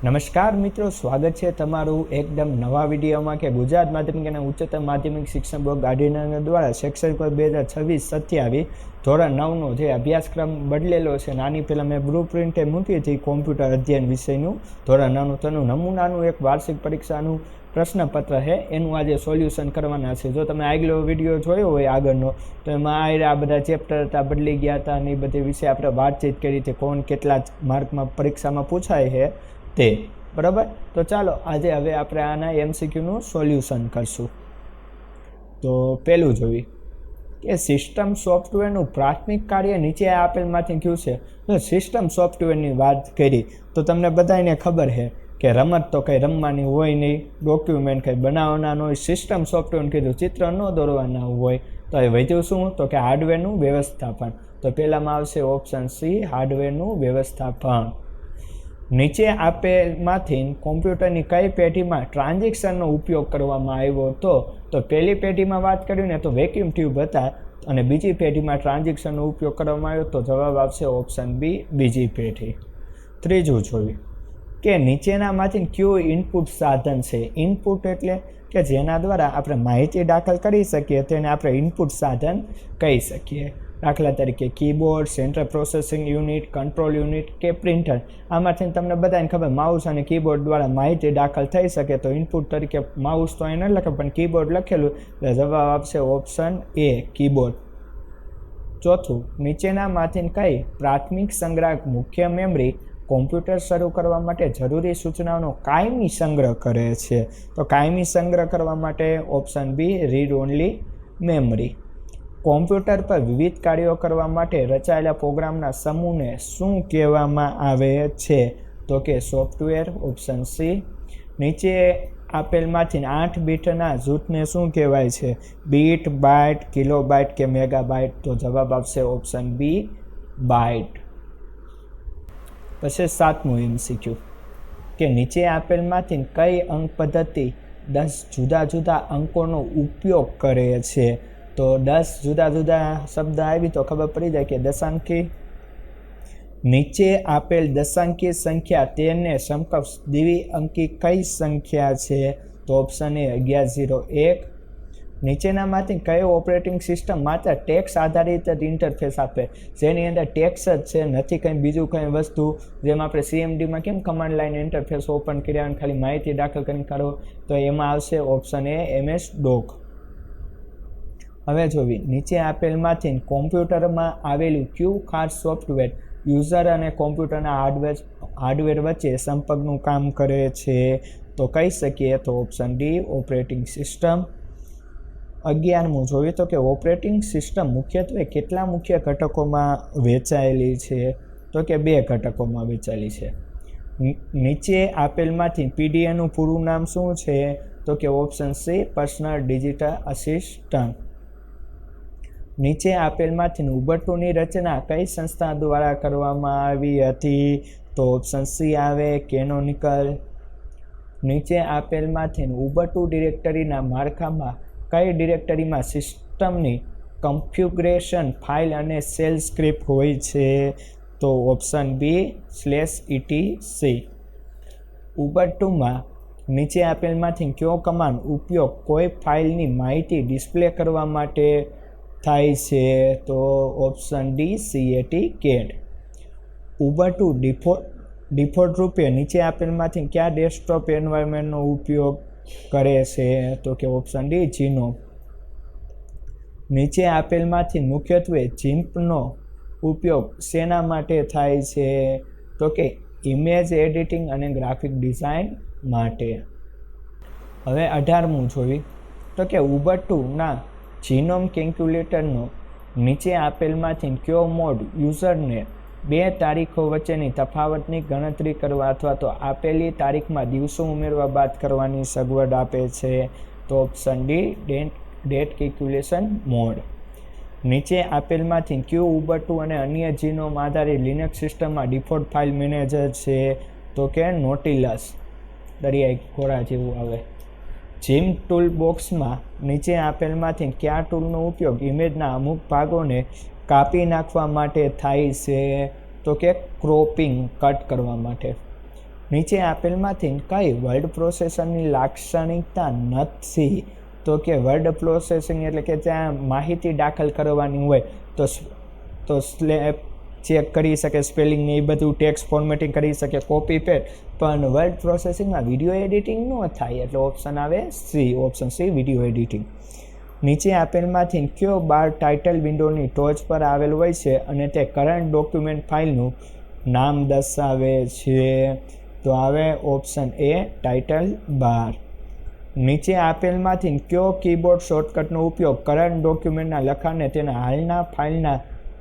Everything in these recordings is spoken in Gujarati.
નમસ્કાર મિત્રો, સ્વાગત છે તમારું એકદમ નવા વિડીયોમાં કે ગુજરાત માધ્યમિક અને ઉચ્ચતર માધ્યમિક શિક્ષણ બોર્ડ ગાંધીનગર દ્વારા શૈક્ષણિક વર્ષ 2026-27 ધોરણ 9નો જે અભ્યાસક્રમ બદલેલો છે. નાની પહેલાં મેં બ્લુ પ્રિન્ટે મૂકી હતી કોમ્પ્યુટર અધ્યયન વિષયનું ધોરણ 9નું, તેનું નમૂનાનું એક વાર્ષિક પરીક્ષાનું પ્રશ્નપત્ર છે, એનું આજે સોલ્યુશન કરવાના છે. જો તમે આગલો વિડીયો જોયો હોય આગળનો, તો એમાં આ બધા ચેપ્ટર હતા, બદલી ગયા હતા અને એ બધી વિશે આપણે વાતચીત કરી હતી, કોણ કેટલા માર્કમાં પરીક્ષામાં પૂછાય છે તે. બરાબર, તો ચાલો આજે હવે આપણે આના એમસીક્યુનું સોલ્યુશન કરશું. તો પહેલું જોઈએ કે સિસ્ટમ સોફ્ટવેરનું પ્રાથમિક કાર્ય નીચે આપેલમાંથી કયું છે. જો સિસ્ટમ સોફ્ટવેરની વાત કરી તો તમને બધાને ખબર છે કે રમત તો કંઈ રમવાની હોય નહીં, ડોક્યુમેન્ટ કંઈ બનાવવાના ન હોય. સિસ્ટમ સોફ્ટવેર કીધું ચિત્ર ન દોરવાના હોય. તો એ વધ્યું શું? તો કે હાર્ડવેરનું વ્યવસ્થાપન. તો પહેલામાં આવશે ઓપ્શન સી, હાર્ડવેરનું વ્યવસ્થાપન. નીચે આપેલમાંથી કોમ્પ્યુટરની કઈ પેઢીમાં ટ્રાન્ઝેક્શનનો ઉપયોગ કરવામાં આવ્યો હતો? તો પહેલી પેઢીમાં વાત કર્યું ને તો વેક્યુમ ટ્યુબ હતા, અને બીજી પેઢીમાં ટ્રાન્ઝેક્શનનો ઉપયોગ કરવામાં આવ્યો તો જવાબ આવશે ઓપ્શન બી, બીજી પેઢી. ત્રીજું જોયું કે નીચેનામાંથી કયું ઇનપુટ સાધન છે. ઇનપુટ એટલે કે જેના દ્વારા આપણે માહિતી દાખલ કરી શકીએ તેને આપણે ઇનપુટ સાધન કહી શકીએ. દાખલા તરીકે keyboard, central processing unit, control unit કે પ્રિન્ટર. આમાંથી તમને બધાને ખબર માઉસ અને કીબોર્ડ દ્વારા માહિતી દાખલ થઈ શકે, તો ઇનપુટ તરીકે માઉસ તો અહીં ન લખે પણ કીબોર્ડ લખેલું, એટલે જવાબ આવશે ઓપ્શન એ, કીબોર્ડ. ચોથું, નીચેનામાંથી કઈ પ્રાથમિક સંગ્રાહક મુખ્ય મેમરી કોમ્પ્યુટર શરૂ કરવા માટે જરૂરી સૂચનાઓનો કાયમી સંગ્રહ કરે છે? તો કાયમી સંગ્રહ કરવા માટે option B, read only memory. Computer પર વિવિધ કાર્યો કરવા માટે રચાયેલા પ્રોગ્રામના સમૂહને શું કહેવામાં આવે છે? તો કે સોફ્ટવેર. Option C. નીચે આપેલમાંથી 8 બીટના જૂથને શું કહેવાય છે? બીટ, બાઇટ, કિલોબાઇટ કે મેગાબાઇટ? તો જવાબ આવશે ઓપ્શન બી, બાઇટ. પછી 7મું એમસીક્યુ કે નીચે આપેલમાંથી કઈ અંક પદ્ધતિ 10 જુદા જુદા અંકોનો ઉપયોગ કરે છે? તો 10 જુદા જુદા શબ્દ આવી તો ખબર પડી જાય કે દશાંકી. નીચે આપેલ દશાંકી સંખ્યા તેને સમકક્ષ દ્વિઅંકી કઈ સંખ્યા છે? તો ઓપ્શન એ 1101. નીચેનામાંથી કઈ ઓપરેટિંગ સિસ્ટમ માત્ર ટેક્સ્ટ આધારિત ઇન્ટરફેસ આપે? જેની અંદર ટેક્સ્ટ જ છે, નથી કંઈ બીજું કંઈ વસ્તુ. જેમ આપણે CMDમાં કેમ કમાન્ડ લાઈન ઇન્ટરફેસ ઓપન કર્યા અને ખાલી માહિતી દાખલ કરીને કરો, તો એમાં આવશે ઓપ્શન એ, MS-DOC. હવે જોવી નીચે આપેલમાંથી કોમ્પ્યુટરમાં આવેલું કયું ખાસ સોફ્ટવેર યુઝર અને કોમ્પ્યુટરના હાર્ડવેર વચ્ચે સંપર્કનું કામ કરે છે? તો કહી શકીએ તો ઓપ્શન ડી, ઓપરેટિંગ સિસ્ટમ. 11મું જોઈએ તો કે ઓપરેટિંગ સિસ્ટમ મુખ્યત્વે કેટલા મુખ્ય ઘટકોમાં વહેંચાયેલી છે? તો કે 2 ઘટકોમાં વહેંચાયેલી છે. નીચે આપેલમાંથી PDAનું પૂરું નામ શું છે? તો કે option C, personal digital assistant. નીચે આપેલમાંથી ઉબુન્ટુની રચના કઈ સંસ્થા દ્વારા કરવામાં આવી હતી? તો ઓપ્શન સી આવે, કેનોનિકલ. નીચે આપેલમાંથી ઉબુન્ટુ ડિરેક્ટરીના માળખામાં કઈ ડિરેક્ટરીમાં સિસ્ટમની કન્ફિગ્યુરેશન ફાઇલ અને શેલ સ્ક્રિપ્ટ હોય છે? તો ઓપ્શન બી, /etc. ઉબુન્ટુમાં નીચે આપેલમાંથી કયો કમાન્ડ ઉપયોગ કોઈ ફાઇલની માહિતી ડિસ્પ્લે કરવા માટે થાય છે? તો option D, cat. Ubuntu default રૂપે નીચે આપેલમાંથી કયા ડેસ્કટોપ એન્વાયરમેન્ટનો ઉપયોગ કરે છે? તો કે ઓપ્શન ડી, GNOME. નીચે આપેલમાંથી મુખ્યત્વે GIMPનો ઉપયોગ શેના માટે થાય છે? તો કે ઇમેજ એડિટિંગ અને ગ્રાફિક ડિઝાઇન માટે. હવે 18મું જોઈ તો કે ઉબુન્ટુના GNOME કેલ્ક્યુલેટરનો નીચે આપેલમાંથી કયો મોડ યુઝરને 2 તારીખો વચ્ચેની તફાવતની ગણતરી કરવા અથવા તો આપેલી તારીખમાં દિવસો ઉમેરવા બાદ કરવાની સગવડ આપે છે? તો option D, date calculation mode. નીચે આપેલમાંથી કયું ઉબુન્ટુ અને અન્ય GNOME આધારિત લિનક્સ સિસ્ટમમાં ડિફોલ્ટ ફાઇલ મેનેજર છે? તો કે નોટિલસ, દરિયાઈ ઘોડા જેવું આવે. જીમ ટૂલ બોક્સમાં નીચે આપેલમાંથી કયા ટૂલનો ઉપયોગ ઇમેજના અમુક ભાગોને કાપી નાખવા માટે થાય છે? તો કે ક્રોપિંગ, કટ કરવા માટે. નીચે આપેલમાંથી કઈ વર્ડ પ્રોસેસરની લાક્ષણિકતા નથી? તો કે વર્ડ પ્રોસેસિંગ એટલે કે ત્યાં માહિતી દાખલ કરવાની હોય તો સ્લેપ ચેક કરી શકે, સ્પેલિંગ ને એ બધું, ટેક્સ્ટ ફોર્મેટિંગ કરી શકે, કોપી પેસ્ટ, પણ વર્ડ પ્રોસેસિંગમાં વિડીયો એડિટિંગ ન થાય. એટલે ઓપ્શન આવે C, option C video editing. નીચે આપેલમાંથી કયો બાર ટાઇટલ વિન્ડોની ટોચ પર આવેલ હોય છે અને તે કરંટ ડોક્યુમેન્ટ ફાઇલનું નામ દર્શાવે છે? તો આવે ઓપ્શન એ ટાઇટલ બાર. નીચે આપેલમાંથી કયો કીબોર્ડ શોર્ટકટનો ઉપયોગ કરંટ ડોક્યુમેન્ટના લખાણને તેના હાલના ફાઇલના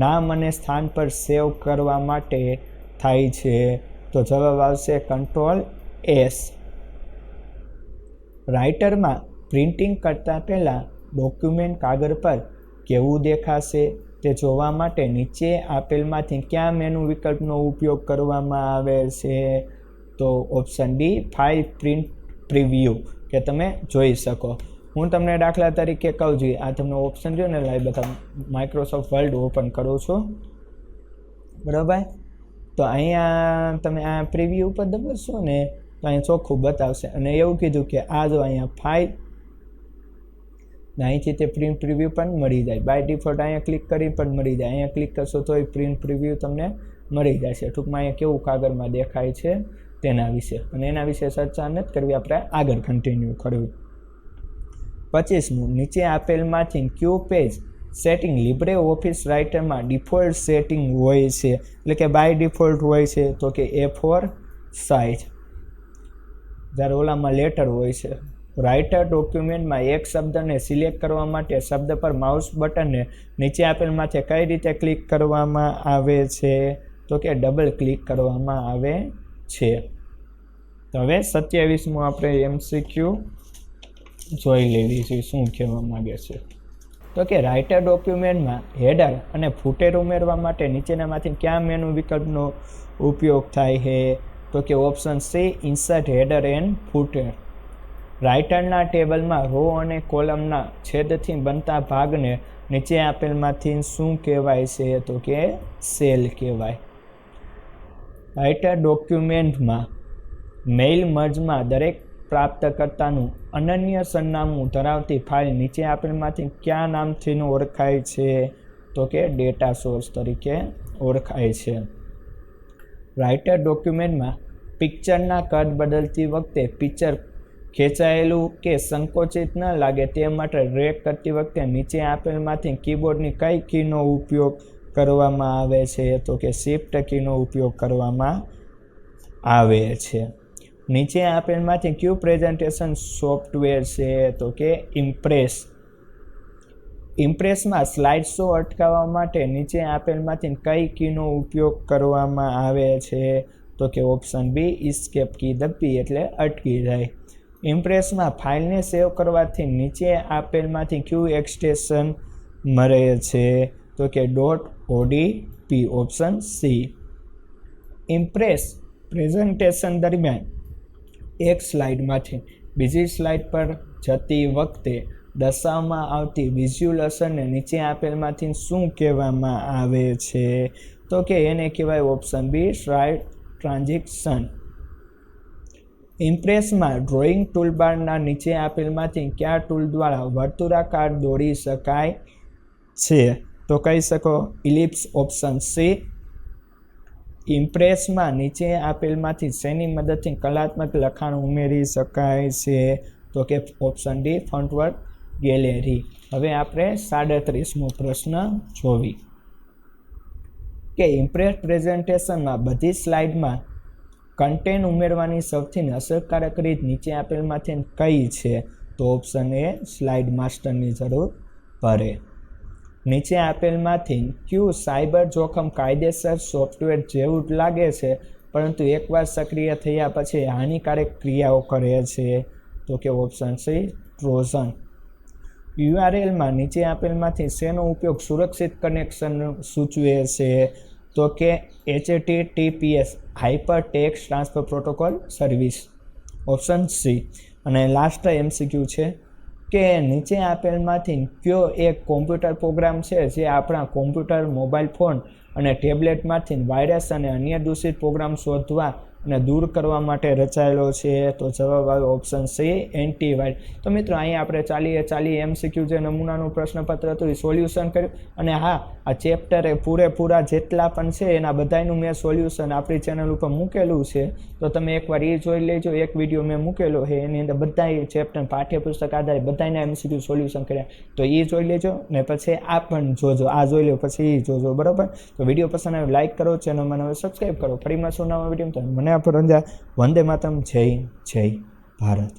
નામ અને સ્થાન પર સેવ કરવા માટે થાય છે? તો જવાબ આવશે Ctrl+S. રાઇટરમાં પ્રિન્ટિંગ કરતાં પહેલાં ડોક્યુમેન્ટ કાગળ પર કેવું દેખાશે તે જોવા માટે નીચે આપેલમાંથી કયા મેનુ વિકલ્પનો ઉપયોગ કરવામાં આવે છે? તો option D file print preview, કે તમે જોઈ શકો. હું તમને દાખલા તરીકે કહું છું, આ તમને ઓપ્શન જો ને લાઈ બધા માઇક્રોસોફ્ટ વર્ડ ઓપન કરું છું, બરાબર? તો અહીંયા તમે આ પ્રિવ્યૂ ઉપર દબાવશો ને તો અહીંયા ચોખ્ખું બતાવશે. અને એવું કીધું કે આ જો અહીંયા ફાઇલ, અહીંથી તે પ્રિન્ટ પ્રિવ્યૂ પણ મળી જાય. બાય ડિફોલ્ટ અહીંયા ક્લિક કરી પણ મળી જાય. અહીંયા ક્લિક કરશો તો એ પ્રિન્ટ પ્રિવ્યૂ તમને મળી જાય છે. ટૂંકમાં અહીંયા કેવું કાગળમાં દેખાય છે તેના વિશે. અને એના વિશે ચર્ચા નથી કરવી, આપણે આગળ કન્ટિન્યુ કરવી. 25મું, નીચે આપેલમાંથી ક્યુ પેજ સેટિંગ લીબ્રે ઓફિસ રાઇટરમાં ડિફોલ્ટ સેટિંગ હોય છે? એટલે કે બાય ડિફોલ્ટ હોય છે? તો કે A4 સાઇઝ. જ્યારે ઓલામાં લેટર હોય છે. રાઇટર ડોક્યુમેન્ટમાં એક શબ્દને સિલેક્ટ કરવા માટે શબ્દ પર માઉસ બટનને નીચે આપેલમાંથી કઈ રીતે ક્લિક કરવામાં આવે છે? તો કે ડબલ ક્લિક કરવામાં આવે છે. તો હવે 27મું આપણે MCQ જોઈ લેવી છે, શું કહેવા માંગે છે. તો કે રાઇટર ડોક્યુમેન્ટમાં હેડર અને ફૂટેર ઉમેરવા માટે નીચેનામાંથી કયા મેનુ વિકલ્પનો ઉપયોગ થાય છે? તો કે option C insert header and footer. રાઇટરના ટેબલમાં રો અને કોલમના છેદથી બનતા ભાગને નીચે આપેલમાંથી શું કહેવાય છે? તો કે સેલ કહેવાય. રાઇટર ડોક્યુમેન્ટમાં મેઇલ મર્જમાં દરેક પ્રાપ્તકર્તાનું અનન્ય સરનામું ધરાવતી ફાઇલ નીચે આપેલમાંથી કયા નામથી ઓળખાય છે? તો કે ડેટા સોર્સ તરીકે ઓળખાય છે. રાઇટર ડોક્યુમેન્ટમાં પિક્ચરના કદ બદલતી વખતે પિક્ચર ખેંચાયેલું કે સંકોચિત ન લાગે તે માટે ડ્રેગ કરતી વખતે નીચે આપેલમાંથી કીબોર્ડની કઈ કીનો ઉપયોગ કરવામાં આવે છે? તો કે શિફ્ટ કીનો ઉપયોગ કરવામાં આવે છે. નીચે આપેલમાંથી કયું પ્રેઝન્ટેશન સોફ્ટવેર છે? તો કે ઇમ્પ્રેસ. ઇમ્પ્રેસમાં સ્લાઇડ શો અટકાવવા માટે નીચે આપેલમાંથી કઈ કીનો ઉપયોગ કરવામાં આવે છે? તો કે ઓપ્શન બી ઇસ્કેપ કી દબી એટલે અટકી જાય. ઇમ્પ્રેસમાં ફાઇલને સેવ કરવાથી નીચે આપેલમાંથી કયું એક્સટેન્શન મળે છે? તો કે .odp, option C. Impress presentation દરમિયાન એક સ્લાઇડમાંથી બીજી સ્લાઇડ પર જતી વખતે દર્શાવવામાં આવતી વિઝ્યુઅલ અસરને નીચે આપેલમાંથી શું કહેવામાં આવે છે? તો કે એને કહેવાય ઓપ્શન બી સ્લાઇડ ટ્રાન્ઝિશન. ઇમ્પ્રેસમાં ડ્રોઈંગ ટૂલબારના નીચે આપેલમાંથી કયા ટૂલ દ્વારા વર્તુળાકાર દોરી શકાય છે? તો કહી શકો ઇલિપ્સ, ઓપ્શન સી. ઇમ્પ્રેસમાં નીચે આપેલમાંથી શેની મદદથી કલાત્મક લખાણ ઉમેરી શકાય છે? તો કે ઓપ્શન ડી ફોન્ટવર્ક ગેલેરી. હવે આપણે 37મો પ્રશ્ન જોવી કે ઇમ્પ્રેસ પ્રેઝન્ટેશનમાં બધી સ્લાઇડમાં કન્ટેન્ટ ઉમેરવાની સૌથી અસરકારક રીત નીચે આપેલમાંથી કઈ છે? તો ઓપ્શન એ સ્લાઇડ માસ્ટરની જરૂર પડે. નીચે આપેલમાંથી કયું સાયબર જોખમ કાયદેસર સોફ્ટવેર જેવું જ લાગે છે પરંતુ એકવાર સક્રિય થયા પછી હાનિકારક ક્રિયાઓ કરે છે? તો કે ઓપ્શન સી ટ્રોજન. યુઆરએલમાં નીચે આપેલમાંથી શેનો ઉપયોગ સુરક્ષિત કનેક્શન સૂચવે છે? તો કે HTTPS hyper text transfer protocol service, option C. અને લાસ્ટ MCQ છે કે નીચે આપેલમાંથી કયો એક કોમ્પ્યુટર પ્રોગ્રામ છે જે આપણા કોમ્પ્યુટર, મોબાઈલ ફોન અને ટેબ્લેટમાંથી વાયરસ અને અન્ય દૂષિત પ્રોગ્રામ શોધવા અને દૂર કરવા માટે રચાયેલો છે? તો જવાબ આવ્યો ઓપ્શન સી એન્ટીવાયરસ. તો મિત્રો અહીંયા આપણે ચાલીએ MCQ જે નમૂનાનું પ્રશ્નપત્ર હતું એ સોલ્યુશન કર્યું. અને હા, આ ચેપ્ટર એ પૂરેપૂરા જેટલા પણ છે એના બધાનું મેં સોલ્યુશન આપણી ચેનલ ઉપર મૂકેલું છે. તો તમે એકવાર એ જોઈ લેજો. એક વિડીયો મેં મૂકેલો છે એની અંદર બધા ચેપ્ટર પાઠ્યપુસ્તક આધારિત બધાના MCQ સોલ્યુશન કર્યા. તો એ જોઈ લેજો ને પછી આ પણ જોજો. આ જોઈ લો પછી એ જોજો, બરાબર? તો વિડીયો પસંદ આવે લાઈક કરો, ચેનલમાં હવે સબસ્ક્રાઈબ કરો. ફરી મળશું નવા વિડીયો. મને આપો રંજા. વંદે માતરમ. જય ભારત.